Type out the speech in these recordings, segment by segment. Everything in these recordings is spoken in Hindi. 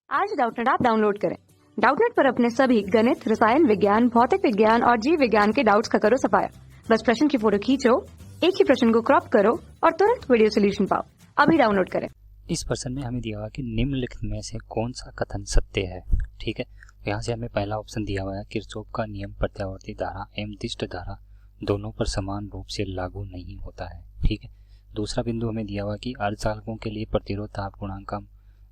आज डाउटनेट ऐप डाउनलोड करें। डाउटनेट पर अपने सभी गणित, रसायन विज्ञान, भौतिक विज्ञान और जीव विज्ञान के डाउट्स का करो सफाया। बस प्रश्न की फोटो खींचो, एक ही प्रश्न को क्रॉप करो और तुरंत वीडियो सोल्यूशन पाओ। अभी डाउनलोड करें। इस प्रश्न में हमें दिया हुआ है कि निम्नलिखित में से कौन सा कथन सत्य है। ठीक है, यहाँ से हमें पहला ऑप्शन दिया हुआ है किरचॉफ का नियम प्रत्यावर्ती धारा एवं दिष्ट धारा दोनों पर समान रूप से लागू नहीं होता है। ठीक है, दूसरा बिंदु हमें दिया हुआ कि अर्धचालकों के लिए प्रतिरोध ताप गुणांक का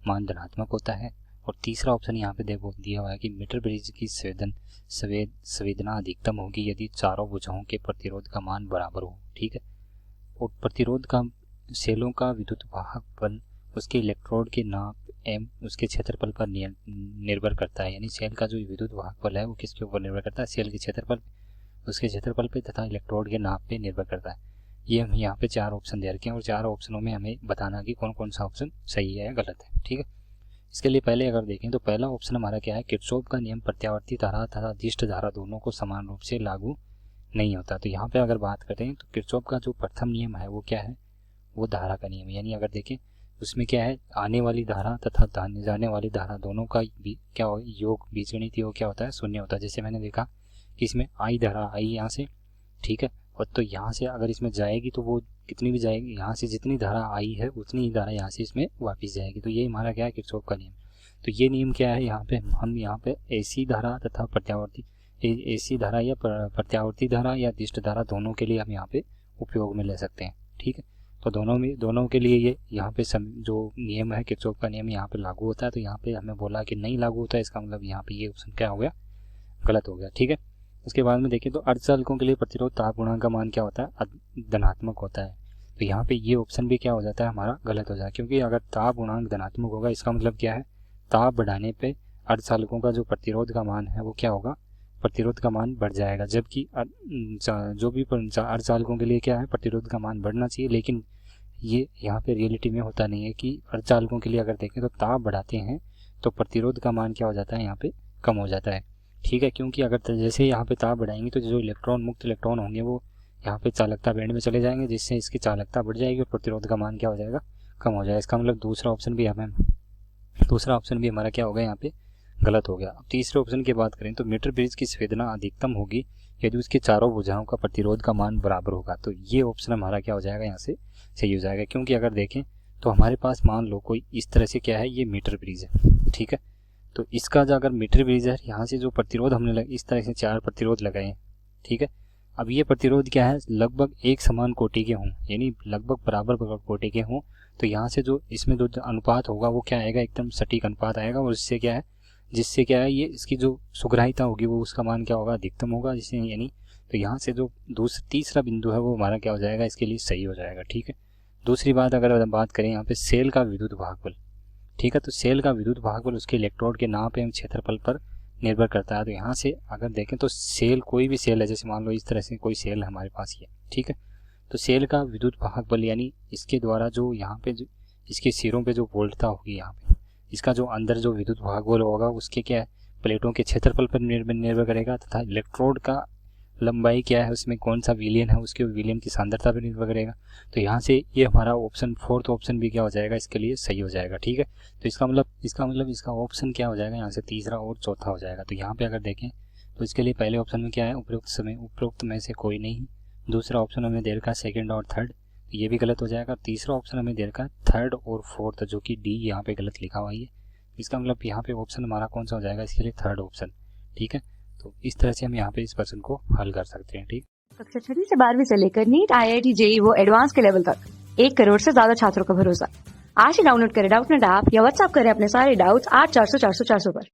मान धनात्मक होता है। और तीसरा ऑप्शन यहाँ पे देखो दिया हुआ है कि मीटर ब्रिज की संवेदना अधिकतम होगी यदि चारों भुजाओं के प्रतिरोध का मान बराबर हो। ठीक है, और प्रतिरोध का सेलों का विद्युत वाहक बल उसके इलेक्ट्रोड के नाप एम उसके क्षेत्रफल पर निर्भर करता है। यानी सेल का जो विद्युत वाहक बल है वो किसके ऊपर निर्भर करता है? सेल के क्षेत्रफल, उसके क्षेत्रफल पे तथा इलेक्ट्रोड के नाप पे निर्भर करता है। ये हम यहाँ पे चार ऑप्शन दे रखे हैं और चार ऑप्शनों में हमें बताना कि कौन कौन सा ऑप्शन सही है या गलत है। ठीक है, इसके लिए पहले अगर देखें तो पहला ऑप्शन हमारा क्या है, किरचॉफ का नियम प्रत्यावर्ती धारा तथा दिष्ट धारा दोनों को समान रूप से लागू नहीं होता। तो यहाँ पे अगर बात करें तो किरचॉफ का जो प्रथम नियम है वो क्या है, वो धारा का नियम है। यानी अगर देखें उसमें क्या है, आने वाली धारा तथा जाने वाली धारा दोनों का क्या योग, बीजगणित योग क्या होता है, शून्य होता है। जैसे मैंने देखा कि इसमें आई धारा आई यहाँ से, ठीक है, और तो यहाँ से अगर इसमें जाएगी तो वो कितनी भी जाएगी, यहाँ से जितनी धारा आई है उतनी ही धारा यहाँ से इसमें वापस जाएगी। तो ये हमारा क्या है, किरचॉफ का नियम। तो ये नियम क्या है, यहाँ पे हम यहाँ पे एसी धारा तथा प्रत्यावर्ती एसी धारा या प्रत्यावर्ती धारा या दिष्ट धारा दोनों के लिए हम यहाँ पे उपयोग में ले सकते हैं। ठीक है, तो दोनों के लिए ये यहाँ पे जो नियम है किरचॉफ का नियम यहाँ पे लागू होता है। तो यहाँ पे हमें बोला कि नहीं लागू होता है, इसका मतलब यहाँ पे ये ऑप्शन क्या हो गया, गलत हो गया। ठीक है, उसके बाद में देखें तो अर्धचालकों के लिए प्रतिरोध ताप गुणांक का मान क्या होता है, धनात्मक होता है। तो यहाँ पे ये ऑप्शन भी क्या हो जाता है, हमारा गलत हो जाए, क्योंकि अगर ताप गुणांक धनात्मक होगा इसका मतलब क्या है, ताप बढ़ाने पे अर्धचालकों का जो प्रतिरोध का मान है वो क्या होगा, प्रतिरोध का मान बढ़ जाएगा। जबकि जो भी अर्धचालकों के लिए क्या है, प्रतिरोध का मान बढ़ना चाहिए, लेकिन ये यहाँ पे रियलिटी में होता नहीं है कि अर्धचालकों के लिए अगर देखें तो ताप बढ़ाते हैं तो प्रतिरोध का मान क्या हो जाता है, यहाँ पे कम हो जाता है। ठीक है, क्योंकि अगर जैसे यहाँ पे ताप बढ़ाएंगे तो जो मुक्त इलेक्ट्रॉन होंगे वो यहाँ पे चालकता बैंड में चले जाएंगे, जिससे इसकी चालकता बढ़ जाएगी और प्रतिरोध का मान क्या हो जाएगा, कम हो जाएगा। इसका मतलब दूसरा ऑप्शन भी हमारा क्या हो गया, यहाँ पे गलत हो गया। अब तीसरे ऑप्शन की बात करें तो मीटर ब्रिज की संवेदना अधिकतम होगी यदि उसके चारों भुजाओं का प्रतिरोध का मान बराबर होगा। तो ये ऑप्शन हमारा क्या हो जाएगा, यहाँ से सही हो जाएगा। क्योंकि अगर देखें तो हमारे पास मान लो कोई इस तरह से क्या है, ये मीटर ब्रिज है। ठीक है, तो इसका जो अगर मीटर ब्रिज है, यहाँ से जो प्रतिरोध हमने इस तरह से चार प्रतिरोध लगाए हैं। ठीक है, अब ये प्रतिरोध क्या है, लगभग एक समान कोटि के हों, यानी लगभग बराबर कोटि के हों, तो यहाँ से जो इसमें जो अनुपात होगा वो क्या आएगा, एकदम सटीक अनुपात आएगा। और जिससे क्या है ये इसकी जो सुग्राहिता होगी वो उसका मान क्या होगा, अधिकतम होगा। जिससे यानी तो यहाँ से जो तीसरा बिंदु है वो हमारा क्या हो जाएगा, इसके लिए सही हो जाएगा। ठीक है, दूसरी बात अगर बात करें यहाँ पे सेल का विद्युत वाहक बल। ठीक है, तो सेल का विद्युत वाहक बल उसके इलेक्ट्रोड के नाप एवं क्षेत्रफल पर निर्भर करता है। तो यहाँ से अगर देखें तो सेल, कोई भी सेल है, जैसे मान लो इस तरह से कोई सेल है हमारे पास ये, ठीक है, तो सेल का विद्युत वाहक बल यानी इसके द्वारा जो यहाँ पे जो इसके सिरों पे जो वोल्टता होगी, यहाँ पे इसका जो अंदर जो विद्युत वाहक बल होगा उसके क्या है, प्लेटों के क्षेत्रफल पर निर्भर करेगा तथा इलेक्ट्रोड का लंबाई क्या है, उसमें कौन सा विलियन है, उसके विलियन की सांद्रता पर निर्भर करेगा। तो यहाँ से ये हमारा ऑप्शन फोर्थ ऑप्शन भी क्या हो जाएगा, इसके लिए सही हो जाएगा। ठीक है, तो इसका मतलब इसका ऑप्शन क्या हो जाएगा, यहाँ से तीसरा और चौथा हो जाएगा। तो यहाँ पे अगर देखें तो इसके लिए पहले ऑप्शन में क्या है, उपरोक्त में से कोई नहीं। दूसरा ऑप्शन हमें दे रखा है सेकेंड और थर्ड, तो ये भी गलत हो जाएगा। तीसरा ऑप्शन हमें दे रखा है थर्ड और फोर्थ, जो कि डी यहाँ पे गलत लिखा हुआ है। इसका मतलब यहाँ पे ऑप्शन हमारा कौन सा हो जाएगा, इसके लिए थर्ड ऑप्शन। ठीक है, तो इस तरह से हम यहाँ पे इस प्रश्न को हल कर सकते हैं। ठीक, कक्षा 6 से 12वीं से लेकर नीट, IIT, JEE वो एडवांस के लेवल तक 1 करोड़ से ज्यादा छात्रों का भरोसा। आज ही डाउनलोड करें डाउटनेट ऐप या व्हाट्सएप करें अपने सारे डाउट्स 8400 400 400 पर।